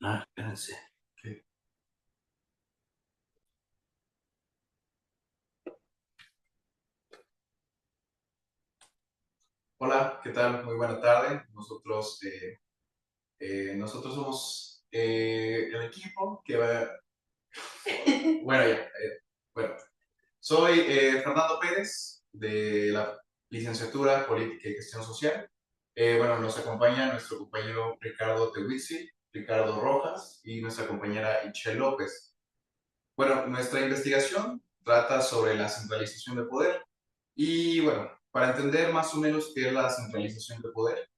Ah, espérense. Ok. Hola, ¿qué tal? Muy buena tarde. Nosotros somos el equipo que va... Bueno, ya. Bueno, soy Fernando Pérez de la licenciatura Política y Gestión Social. Bueno, nos acompaña nuestro compañero Ricardo Tehuizzi, Ricardo Rojas y nuestra compañera Ichel López. Bueno, nuestra investigación trata sobre la centralización de poder. Y bueno, para entender más o menos qué es la centralización de poder,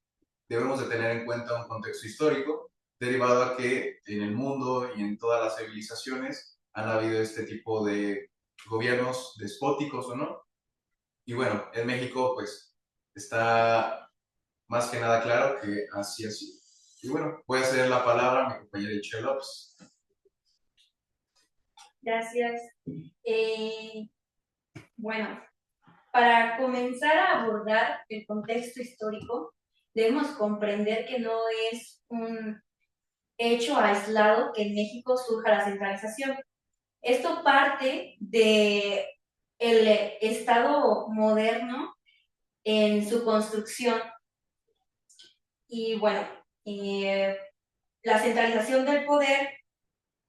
debemos de tener en cuenta un contexto histórico derivado a que en el mundo y en todas las civilizaciones han habido este tipo de gobiernos despóticos o no. Y bueno, en México pues está más que nada claro que así así. Y bueno, voy a ceder la palabra a mi compañera Ichel López. Gracias. Eh, bueno, para comenzar a abordar el contexto histórico, debemos comprender que no es un hecho aislado que en México surja la centralización. Esto parte de el Estado moderno en su construcción y bueno, eh, la centralización del poder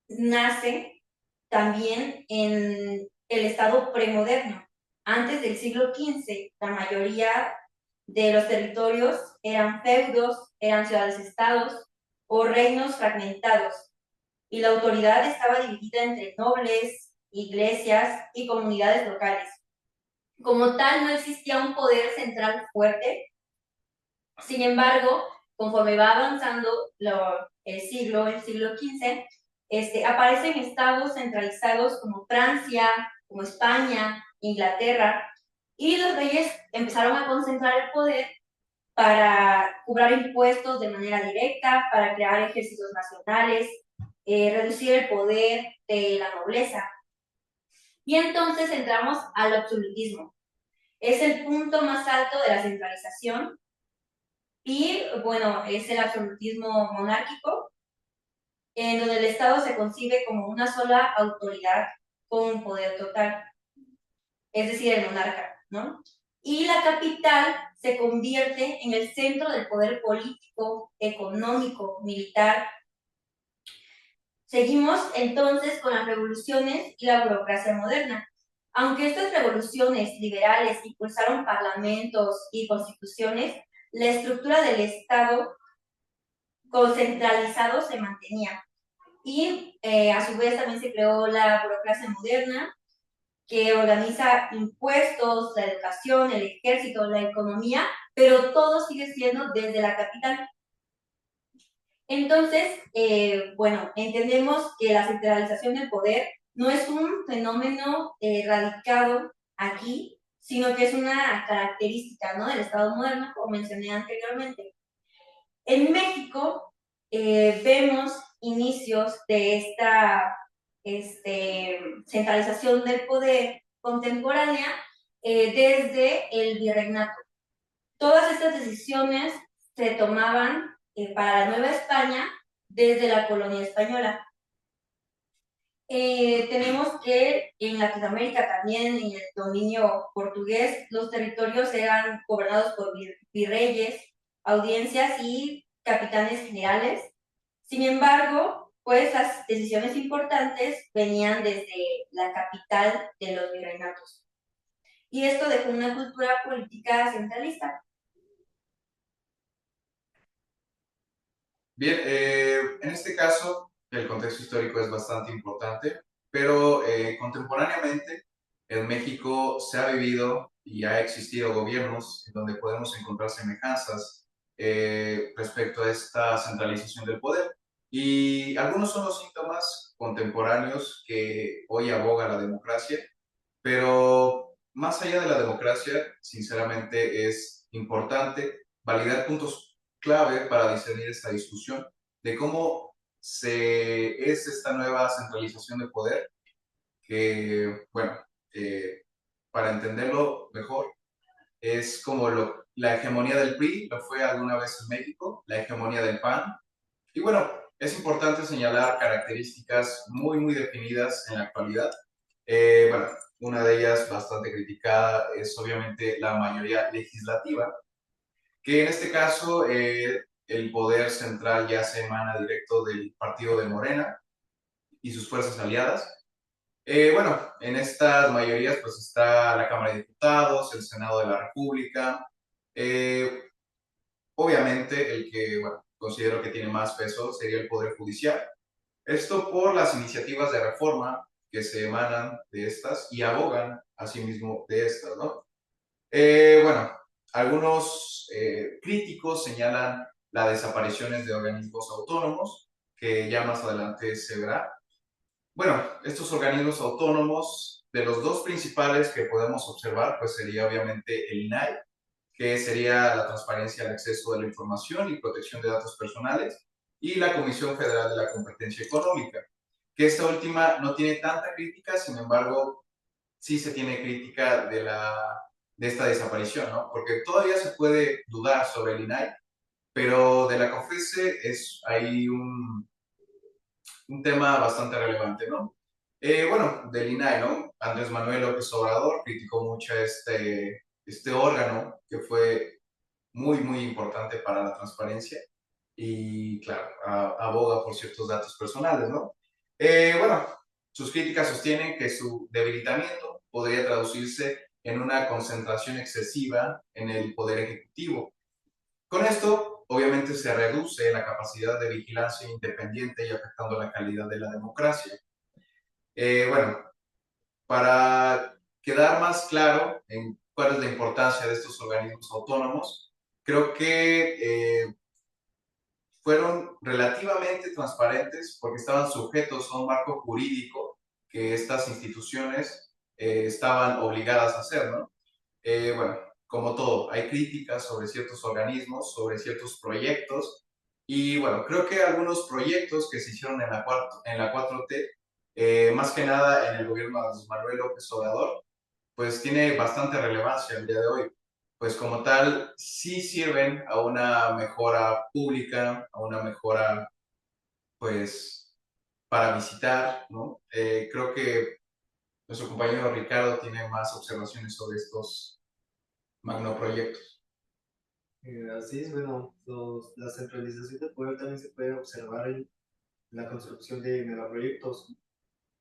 nace también en el Estado premoderno. Antes del siglo XV, la mayoría de los territorios eran feudos, eran ciudades-estados o reinos fragmentados, y la autoridad estaba dividida entre nobles, iglesias y comunidades locales. Como tal, no existía un poder central fuerte. Sin embargo, conforme va avanzando el siglo XV, aparecen estados centralizados como Francia, como España, Inglaterra, y los reyes empezaron a concentrar el poder para cobrar impuestos de manera directa, para crear ejércitos nacionales, reducir el poder de la nobleza. Y entonces entramos al absolutismo. Es el punto más alto de la centralización y, bueno, es el absolutismo monárquico, en donde el Estado se concibe como una sola autoridad con poder total, es decir, el monarca, ¿no? Y la capital se convierte en el centro del poder político, económico, militar. Seguimos entonces con las revoluciones y la burocracia moderna. Aunque estas revoluciones liberales impulsaron parlamentos y constituciones, la estructura del Estado concentralizado se mantenía. Y a su vez también se creó la burocracia moderna, que organiza impuestos, la educación, el ejército, la economía, pero todo sigue siendo desde la capital. Entonces, bueno, entendemos que la centralización del poder no es un fenómeno radicado aquí, sino que es una característica, ¿no?, del Estado moderno, como mencioné anteriormente. En México vemos inicios de esta centralización del poder contemporánea desde el virreinato. Todas estas decisiones se tomaban para la Nueva España desde la colonia española. Tenemos que en Latinoamérica también, en el dominio portugués, los territorios eran gobernados por virreyes, audiencias y capitanes generales. Sin embargo, pues las decisiones importantes venían desde la capital de los virreinatos. Y esto dejó una cultura política centralista. Bien, en este caso el contexto histórico es bastante importante, pero contemporáneamente en México se ha vivido y ha existido gobiernos en donde podemos encontrar semejanzas respecto a esta centralización del poder. Y algunos son los síntomas contemporáneos que hoy aboga la democracia, pero más allá de la democracia, sinceramente es importante validar puntos clave para discernir esta discusión de cómo es esta nueva centralización de poder que, bueno, para entenderlo mejor, es como la hegemonía del PRI, lo fue alguna vez en México, la hegemonía del PAN, y bueno, es importante señalar características muy definidas en la actualidad. Bueno, una de ellas bastante criticada es obviamente la mayoría legislativa, que en este caso el poder central ya se emana directo del partido de Morena y sus fuerzas aliadas. Bueno, en estas mayorías pues está la Cámara de Diputados, el Senado de la República, eh, obviamente el que, bueno, considero que tiene más peso sería el Poder Judicial. Esto por las iniciativas de reforma que se emanan de estas y abogan asimismo de estas, ¿no? Bueno, algunos críticos señalan las desapariciones de organismos autónomos, que ya más adelante se verá. Bueno, estos organismos autónomos, de los dos principales que podemos observar, pues sería obviamente el INAI, que sería la transparencia al acceso de la información y protección de datos personales, y la Comisión Federal de la Competencia Económica, que esta última no tiene tanta crítica, sin embargo, sí se tiene crítica de esta desaparición, ¿no? Porque todavía se puede dudar sobre el INAI, pero de la COFESE es ahí un tema bastante relevante, ¿no? Bueno, del INAI, ¿no? Andrés Manuel López Obrador criticó mucho este órgano que fue muy importante para la transparencia y, claro, aboga por ciertos datos personales, ¿no? Bueno, sus críticas sostienen que su debilitamiento podría traducirse en una concentración excesiva en el poder ejecutivo. Con esto, obviamente, se reduce la capacidad de vigilancia independiente y afectando la calidad de la democracia. Bueno, para quedar más claro en cuál es la importancia de estos organismos autónomos, creo que fueron relativamente transparentes porque estaban sujetos a un marco jurídico que estas instituciones estaban obligadas a hacer, ¿no? Bueno, como todo, hay críticas sobre ciertos organismos, sobre ciertos proyectos, y bueno, creo que algunos proyectos que se hicieron en la 4T, más que nada en el gobierno de Manuel López Obrador, pues tiene bastante relevancia el día de hoy. Pues como tal, sí sirven a una mejora pública, a una mejora, pues, para visitar, ¿no? Creo que nuestro compañero Ricardo tiene más observaciones sobre estos magnoproyectos. Así es, bueno, la centralización del poder también se puede observar en la construcción de megaproyectos.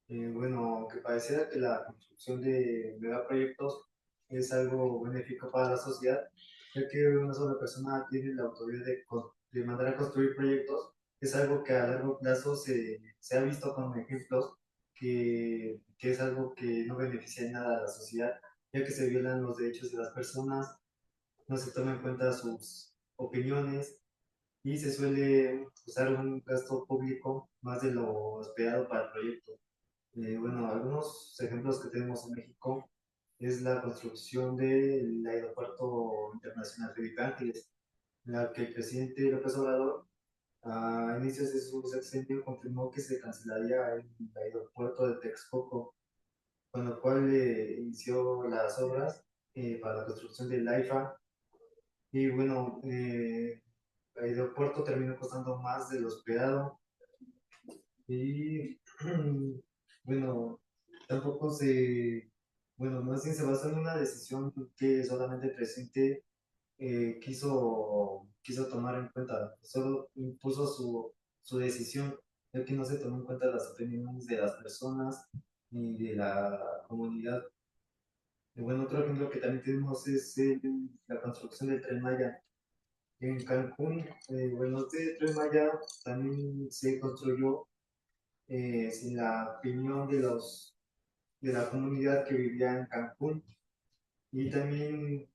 Bueno, aunque pareciera que la construcción de megaproyectos es algo benéfico para la sociedad, ya que una sola persona tiene la autoridad de mandar a construir proyectos, es algo que a largo plazo se ha visto con ejemplos que es algo que no beneficia en nada a la sociedad, ya que se violan los derechos de las personas, no se toma en cuenta sus opiniones y se suele usar un gasto público más de lo esperado para el proyecto. Bueno, algunos ejemplos que tenemos en México es la construcción del Aeropuerto Internacional Felipe Ángeles, en la que el presidente López Obrador a inicios de su sexenio confirmó que se cancelaría el aeropuerto de Texcoco, con lo cual inició las obras para la construcción del AIFA. Y bueno, el aeropuerto terminó costando más de lo esperado. Y bueno, tampoco bueno, más bien se basó en una decisión que solamente el presidente quiso tomar en cuenta. Solo impuso su decisión, ya que no se tomó en cuenta las opiniones de las personas ni de la comunidad. Y bueno, otro ejemplo que también tenemos es la construcción del Tren Maya. En Cancún, bueno, este Tren Maya también se construyó sin la opinión de la comunidad que vivía en Cancún, y también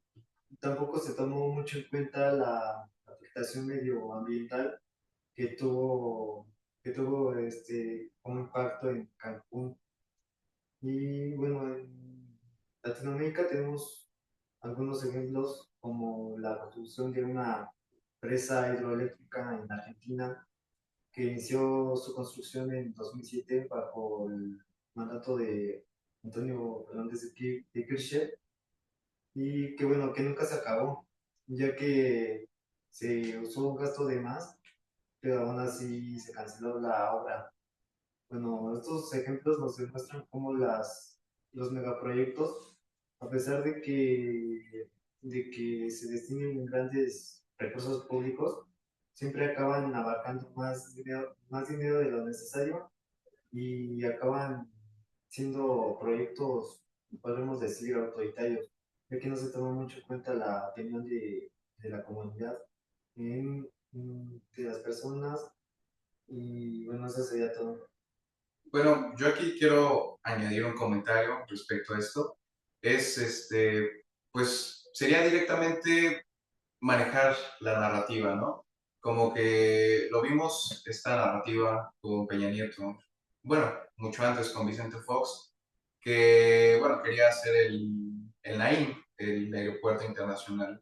tampoco se tomó mucho en cuenta la afectación medioambiental que tuvo un impacto en Cancún. Y bueno, en Latinoamérica tenemos algunos ejemplos como la construcción de una presa hidroeléctrica en Argentina, que inició su construcción en 2007 bajo el mandato de Antonio Fernández de Kirchner, y que bueno, que nunca se acabó, ya que se usó un gasto de más pero aún así se canceló la obra. Bueno, estos ejemplos nos demuestran cómo los megaproyectos, a pesar de que se destinen grandes recursos públicos, siempre acaban abarcando más dinero de lo necesario y acaban siendo proyectos, podemos decir, autoritarios, ya que no se toma mucho en cuenta la opinión de la comunidad, de las personas, y bueno, eso sería todo. Bueno, yo aquí quiero añadir un comentario respecto a esto. Es, pues, sería directamente manejar la narrativa, ¿no? Como que lo vimos, esta narrativa con Peña Nieto, bueno, mucho antes con Vicente Fox, que, bueno, quería hacer el NAIM, el Aeropuerto Internacional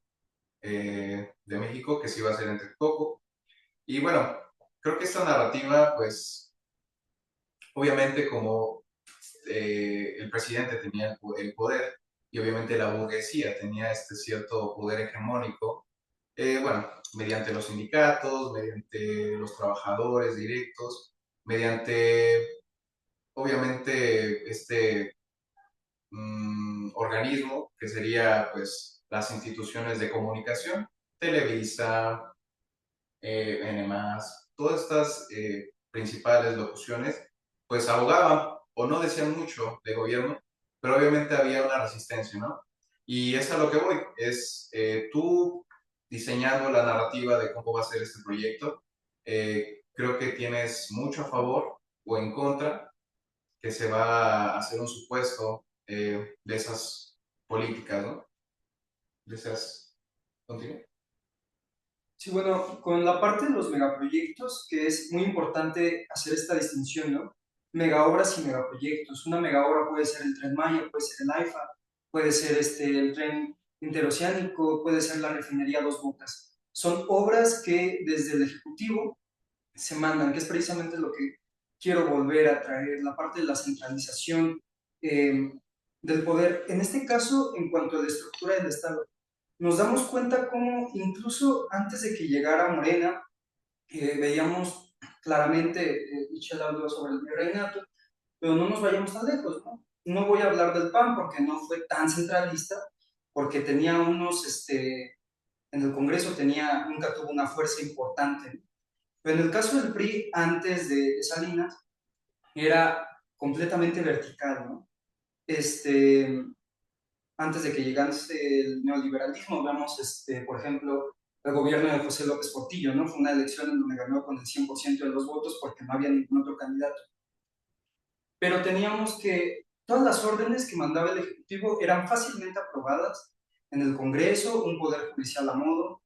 de México, que se iba a hacer en Texcoco. Y bueno, creo que esta narrativa, pues, obviamente como el presidente tenía el poder y obviamente la burguesía tenía este cierto poder hegemónico, bueno, mediante los sindicatos, mediante los trabajadores directos, mediante, obviamente, este organismo que sería, pues, las instituciones de comunicación, Televisa, N+, todas estas principales locuciones, pues abogaban o no decían mucho de gobierno, pero obviamente había una resistencia, ¿no? Y es a lo que voy, es tú diseñando la narrativa de cómo va a ser este proyecto, creo que tienes mucho a favor o en contra, que se va a hacer un supuesto de esas políticas, ¿no? De esas... ¿Continúa? Sí, bueno, con la parte de los megaproyectos, que es muy importante hacer esta distinción, ¿no? Megaobras y megaproyectos. Una megaobra puede ser el Tren Maya, puede ser el AIFA, puede ser el tren interoceánico, puede ser la refinería Dos Bocas. Son obras que desde el Ejecutivo se mandan, que es precisamente lo que quiero volver a traer, la parte de la centralización del poder. En este caso, en cuanto a la estructura del Estado, nos damos cuenta cómo incluso antes de que llegara Morena, veíamos claramente, Michelle habló sobre el virreinato, pero no nos vayamos tan lejos, ¿no? No voy a hablar del PAN porque no fue tan centralista, porque tenía en el Congreso nunca tuvo una fuerza importante, ¿no? Pero en el caso del PRI, antes de Salinas, era completamente vertical, ¿no? Antes de que llegase el neoliberalismo, vemos, por ejemplo, el gobierno de José López Portillo, ¿no? Fue una elección en donde ganó con el 100% de los votos porque no había ningún otro candidato. Pero teníamos que todas las órdenes que mandaba el Ejecutivo eran fácilmente aprobadas en el Congreso, un poder judicial a modo,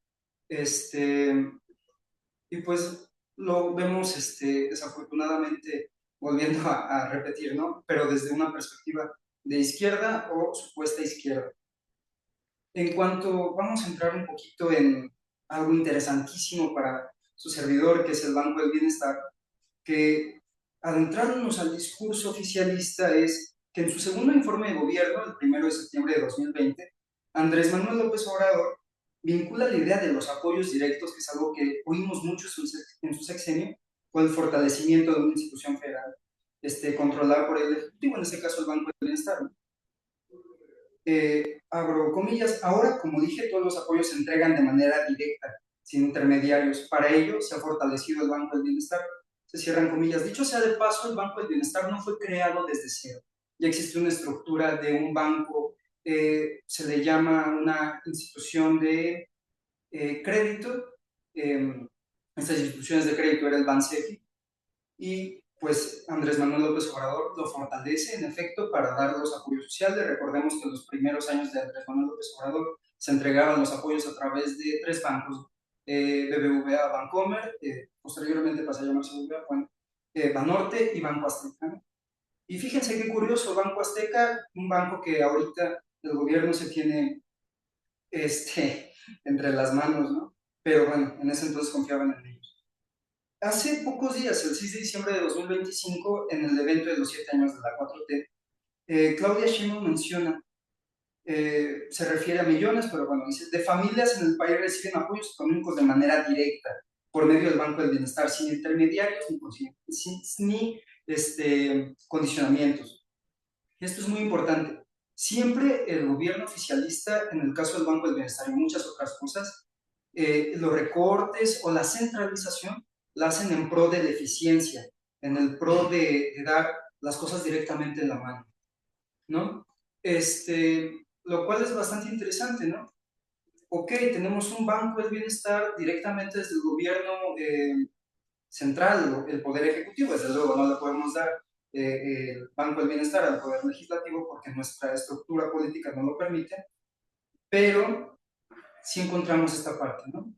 y pues lo vemos desafortunadamente volviendo a repetir, ¿no? Pero desde una perspectiva de izquierda o supuesta izquierda. En cuanto vamos a entrar un poquito en algo interesantísimo para su servidor, que es el Banco del Bienestar, que adentrarnos al discurso oficialista es que en su segundo informe de gobierno, el 1 de septiembre de 2020, Andrés Manuel López Obrador vincula la idea de los apoyos directos, que es algo que oímos mucho en su sexenio, con el fortalecimiento de una institución federal controlada por el Ejecutivo, en este caso el Banco del Bienestar, ¿no? Abro comillas, ahora, como dije, todos los apoyos se entregan de manera directa, sin intermediarios. Para ello, se ha fortalecido el Banco del Bienestar. Se cierran comillas. Dicho sea de paso, el Banco del Bienestar no fue creado desde cero. Ya existe una estructura de un banco, se le llama una institución de crédito. Estas instituciones de crédito era el Bansefi. Y pues Andrés Manuel López Obrador lo fortalece, en efecto, para dar los apoyos sociales. Recordemos que en los primeros años de Andrés Manuel López Obrador se entregaban los apoyos a través de tres bancos, BBVA, Bancomer, posteriormente pasó a llamarse BBVA, bueno, Banorte y Banco Azteca, ¿no? Y fíjense qué curioso, Banco Azteca, un banco que ahorita el gobierno se tiene entre las manos, ¿no? Pero bueno, en ese entonces confiaban en ellos. Hace pocos días, el 6 de diciembre de 2025, en el evento de los 7 años de la 4T, Claudia Sheinbaum menciona, se refiere a millones, pero bueno, dice, de familias en el país reciben apoyos económicos de manera directa. por medio del Banco del Bienestar, sin intermediarios ni condicionamientos. Esto es muy importante. Siempre el gobierno oficialista, en el caso del Banco del Bienestar y muchas otras cosas, los recortes o la centralización la hacen en pro de la eficiencia, en el pro de dar las cosas directamente en la mano, ¿no? Lo cual es bastante interesante, ¿no? Ok, tenemos un Banco del Bienestar directamente desde el gobierno central, el Poder Ejecutivo, desde luego no le podemos dar el Banco del Bienestar al Poder Legislativo porque nuestra estructura política no lo permite, pero sí encontramos esta parte, ¿no?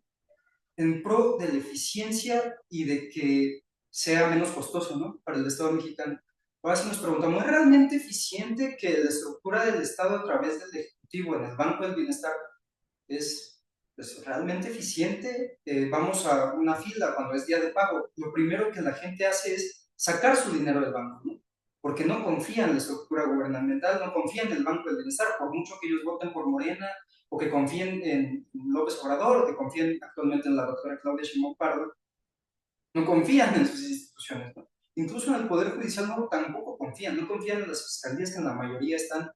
En pro de la eficiencia y de que sea menos costoso, ¿no? Para el Estado mexicano. Ahora sí nos preguntamos, ¿es realmente eficiente que la estructura del Estado a través del Ejecutivo en el Banco del Bienestar es realmente eficiente? Vamos a una fila cuando es día de pago. Lo primero que la gente hace es sacar su dinero del banco, ¿no? Porque no confían en la estructura gubernamental, no confían en el Banco del Bienestar, por mucho que ellos voten por Morena, o que confíen en López Obrador, o que confíen actualmente en la doctora Claudia Sheinbaum Pardo, no confían en sus instituciones, ¿no? Incluso en el Poder Judicial no, tampoco confían, no confían en las fiscalías que en la mayoría están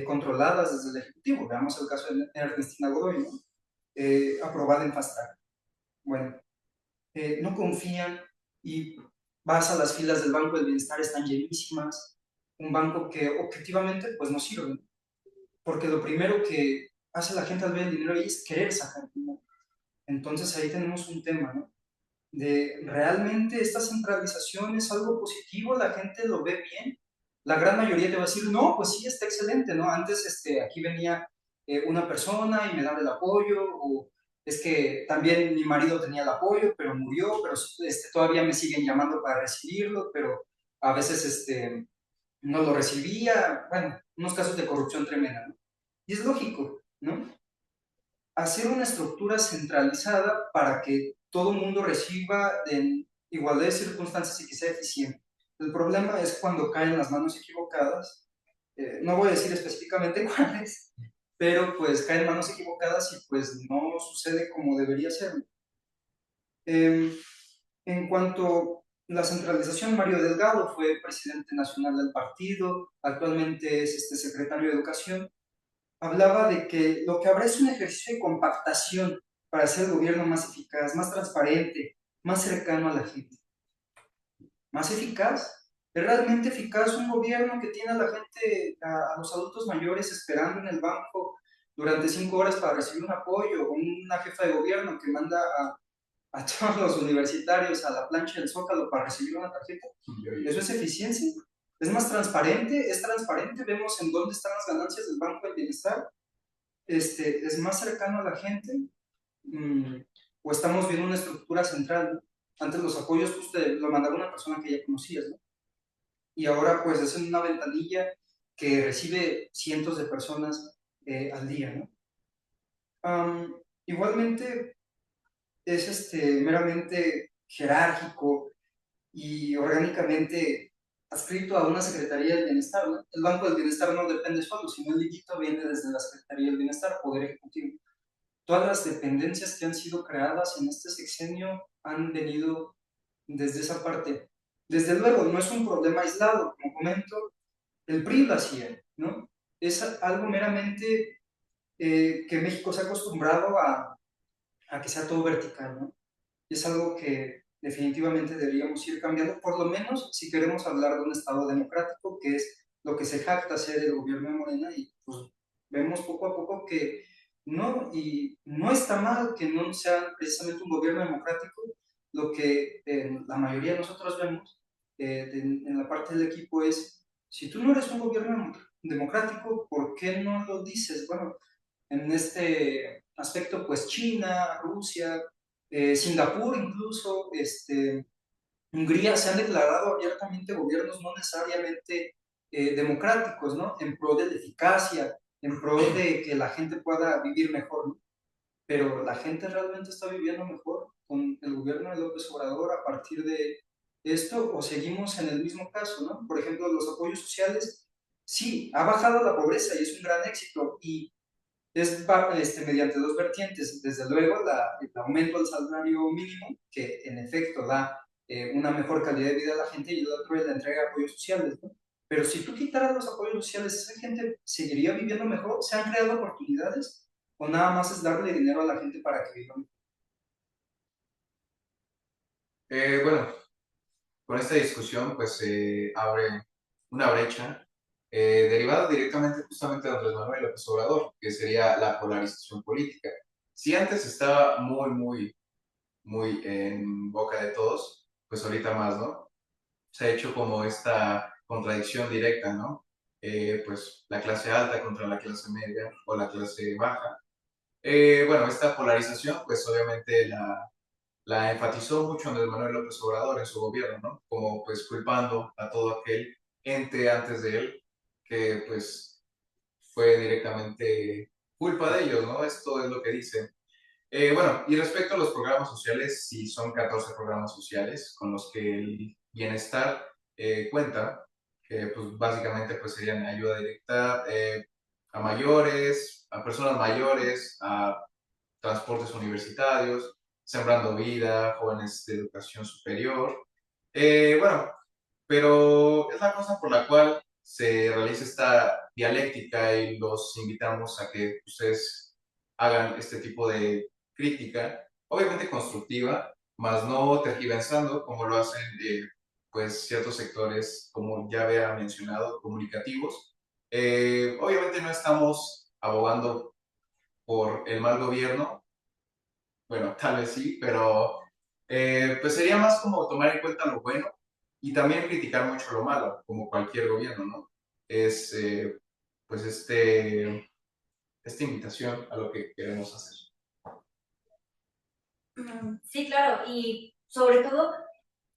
controladas desde el Ejecutivo. Veamos el caso de Ernestina Godoy, ¿no? Aprobada en fast track. Bueno, no confían y vas a las filas del Banco del Bienestar, están llenísimas, un banco que objetivamente pues no sirve, porque lo primero que hace la gente al ver el dinero ahí es querer sacar dinero. Entonces ahí tenemos un tema, ¿no? De realmente esta centralización es algo positivo, la gente lo ve bien. La gran mayoría te va a decir, no, pues sí, está excelente, ¿no? Antes aquí venía una persona y me daba el apoyo, o es que también mi marido tenía el apoyo, pero murió, pero todavía me siguen llamando para recibirlo, pero a veces no lo recibía. Bueno, unos casos de corrupción tremenda, ¿no? Y es lógico, ¿no? Hacer una estructura centralizada para que todo el mundo reciba en igualdad de circunstancias y que sea eficiente. El problema es cuando caen en las manos equivocadas, no voy a decir específicamente cuáles, pero pues caen en manos equivocadas y pues no sucede como debería ser. En cuanto a la centralización, Mario Delgado fue presidente nacional del partido, actualmente es secretario de Educación. Hablaba de que lo que habrá es un ejercicio de compactación para hacer el gobierno más eficaz, más transparente, más cercano a la gente. ¿Más eficaz? ¿Es realmente eficaz un gobierno que tiene a la gente, a los adultos mayores esperando en el banco durante 5 horas para recibir un apoyo? O una jefa de gobierno que manda a todos los universitarios a la plancha del Zócalo para recibir una tarjeta. ¿Eso es eficiencia? ¿Es más transparente? ¿Es transparente? ¿Vemos en dónde están las ganancias del Banco del Bienestar? ¿Es más cercano a la gente? ¿O estamos viendo una estructura central, ¿no? Antes los apoyos pues, lo mandaba una persona que ya conocías, ¿no? Y ahora pues es en una ventanilla que recibe cientos de personas al día, ¿no? Igualmente es meramente jerárquico y orgánicamente adscrito a una Secretaría del Bienestar, ¿no? El Banco del Bienestar no depende solo, sino el liguito viene desde la Secretaría del Bienestar, Poder Ejecutivo. Todas las dependencias que han sido creadas en este sexenio han venido desde esa parte. Desde luego, no es un problema aislado, como comento, el PRI lo hacía, ¿no? Es algo meramente que México se ha acostumbrado a que sea todo vertical, ¿no? Es algo que definitivamente deberíamos ir cambiando, por lo menos si queremos hablar de un Estado democrático, que es lo que se jacta hacer el gobierno de Morena, y pues vemos poco a poco que no, y no está mal que no sea precisamente un gobierno democrático. Lo que la mayoría de nosotros vemos en la parte del equipo es, si tú no eres un gobierno democrático, ¿por qué no lo dices? Bueno, en este aspecto, pues China, Rusia, Singapur incluso, Hungría se han declarado abiertamente gobiernos no necesariamente democráticos, ¿no? En pro de la eficacia, en pro de que la gente pueda vivir mejor, ¿no? Pero la gente realmente está viviendo mejor con el gobierno de López Obrador a partir de esto, o seguimos en el mismo caso, ¿no? Por ejemplo, los apoyos sociales, sí, ha bajado la pobreza y es un gran éxito, y es mediante dos vertientes. Desde luego, el aumento al salario mínimo, que en efecto da una mejor calidad de vida a la gente, y el otro es la entrega de apoyos sociales, ¿no? Pero si tú quitaras los apoyos sociales, ¿esa gente seguiría viviendo mejor? ¿Se han creado oportunidades? ¿O nada más es darle dinero a la gente para que viva mejor? Bueno, con esta discusión pues se abre una brecha derivada directamente justamente de Andrés Manuel López Obrador, que sería la polarización política. Si antes estaba muy en boca de todos, pues ahorita más, ¿no? Se ha hecho como esta contradicción directa, ¿no? Pues la clase alta contra la clase media o la clase baja. Bueno, esta polarización, pues obviamente la enfatizó mucho Andrés Manuel López Obrador en su gobierno, ¿no? Como pues culpando a todo aquel ente antes de él que pues fue directamente culpa de ellos, ¿no? Esto es lo que dice. Bueno, y respecto a los programas sociales, sí son 14 programas sociales con los que el bienestar cuenta, que pues básicamente pues serían ayuda directa a mayores, a personas mayores, a transportes universitarios, Sembrando Vida, jóvenes de educación superior. Bueno, pero es la cosa por la cual se realiza esta dialéctica y los invitamos a que ustedes hagan este tipo de crítica, obviamente constructiva, más no tergiversando como lo hacen pues ciertos sectores, como ya había mencionado, comunicativos. Obviamente no estamos abogando por el mal gobierno, bueno, tal vez sí, pero pues sería más como tomar en cuenta lo bueno y también criticar mucho lo malo, como cualquier gobierno, ¿no? Es pues esta invitación a lo que queremos hacer. Sí, claro, y sobre todo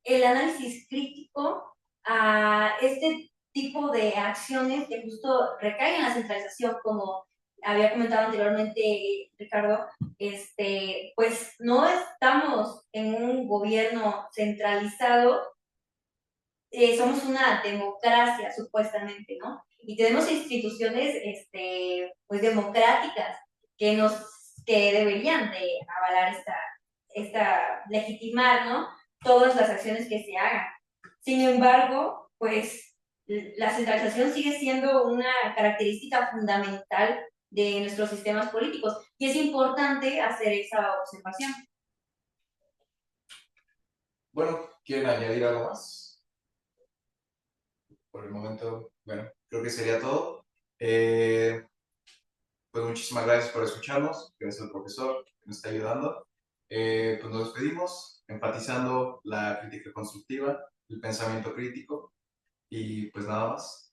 el análisis crítico a este tipo de acciones que justo recaen en la centralización, como había comentado anteriormente Ricardo, pues no estamos en un gobierno centralizado, somos una democracia supuestamente, ¿no? Y tenemos instituciones, pues democráticas que que deberían de avalar legitimar, ¿no? Todas las acciones que se hagan. Sin embargo, pues la centralización sigue siendo una característica fundamental de nuestros sistemas políticos y es importante hacer esa observación. Bueno, ¿quieren añadir algo más? Por el momento, bueno, creo que sería todo. Pues muchísimas gracias por escucharnos, gracias al profesor que nos está ayudando. Pues nos despedimos enfatizando la crítica constructiva, el pensamiento crítico y pues nada más.